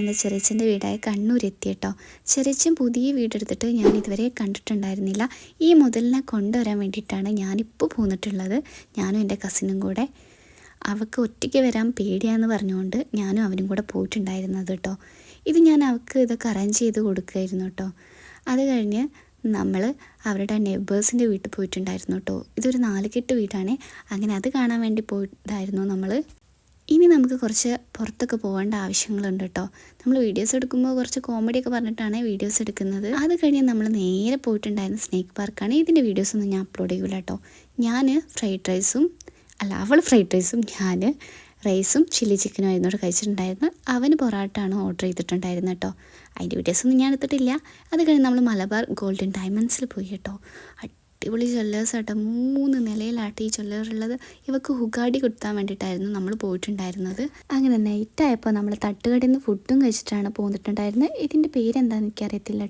എൻ്റെ ചെറിയച്ഛൻ്റെ വീടായ കണ്ണൂരെത്തി കേട്ടോ. ചെറിയച്ഛൻ പുതിയ വീടെടുത്തിട്ട് ഞാൻ ഇതുവരെ കണ്ടിട്ടുണ്ടായിരുന്നില്ല. ഈ മുതലിനെ കൊണ്ടുവരാൻ വേണ്ടിയിട്ടാണ് ഞാനിപ്പോൾ പോന്നിട്ടുള്ളത്, ഞാനും എൻ്റെ കസിനും കൂടെ. അവൾക്ക് ഒറ്റയ്ക്ക് വരാൻ പേടിയാന്ന് പറഞ്ഞുകൊണ്ട് ഞാനും അവനും കൂടെ പോയിട്ടുണ്ടായിരുന്നത് കേട്ടോ. ഇത് ഞാൻ അവൾക്ക് ഇതൊക്കെ അറേഞ്ച് ചെയ്ത് കൊടുക്കുമായിരുന്നു കേട്ടോ. അത് കഴിഞ്ഞ് നമ്മൾ അവരുടെ നെയ്ബേഴ്സിൻ്റെ വീട്ടിൽ പോയിട്ടുണ്ടായിരുന്നു കേട്ടോ. ഇതൊരു 4 കെട്ട് വീടാണ്. അങ്ങനെ അത് കാണാൻ വേണ്ടി പോയിട്ടായിരുന്നു നമ്മൾ. ഇനി നമുക്ക് കുറച്ച് പുറത്തൊക്കെ പോകേണ്ട ആവശ്യങ്ങളുണ്ട് കേട്ടോ. നമ്മൾ വീഡിയോസ് എടുക്കുമ്പോൾ കുറച്ച് കോമഡിയൊക്കെ പറഞ്ഞിട്ടാണ് വീഡിയോസ് എടുക്കുന്നത്. അത് കഴിഞ്ഞ് നമ്മൾ നേരെ പോയിട്ടുണ്ടായിരുന്ന സ്നേക്ക് പാർക്കാണ്. ഇതിൻ്റെ വീഡിയോസൊന്നും ഞാൻ അപ്ലോഡ് ചെയ്യില്ല കേട്ടോ. അവൾ ഫ്രൈഡ് റൈസും ഞാൻ റൈസും ചില്ലി ചിക്കനും ആയിരുന്നു കഴിച്ചിട്ടുണ്ടായിരുന്നു. അവന് പൊറാട്ടാണ് ഓർഡർ ചെയ്തിട്ടുണ്ടായിരുന്നത് കേട്ടോ. അതിൻ്റെ വീഡിയോസൊന്നും ഞാൻ എടുത്തിട്ടില്ല. അത് കഴിഞ്ഞ് നമ്മൾ മലബാർ ഗോൾഡൻ ഡയമണ്ട്സിൽ പോയി കേട്ടോ. അടിപൊളി ജ്വല്ലേഴ്സ് ആട്ടോ, 3 നിലയിലാട്ട് ഈ ജ്വല്ലറുള്ളത്. ഇവർക്ക് ഹുഗാഡി കൊടുത്താൻ വേണ്ടിയിട്ടായിരുന്നു നമ്മൾ പോയിട്ടുണ്ടായിരുന്നത്. അങ്ങനെ നൈറ്റായപ്പോൾ നമ്മൾ തട്ടുകടയിൽ നിന്ന് ഫുഡും കഴിച്ചിട്ടാണ് പോന്നിട്ടുണ്ടായിരുന്നത്. ഇതിൻ്റെ പേരെന്താണെന്ന് എനിക്കറിയത്തില്ല.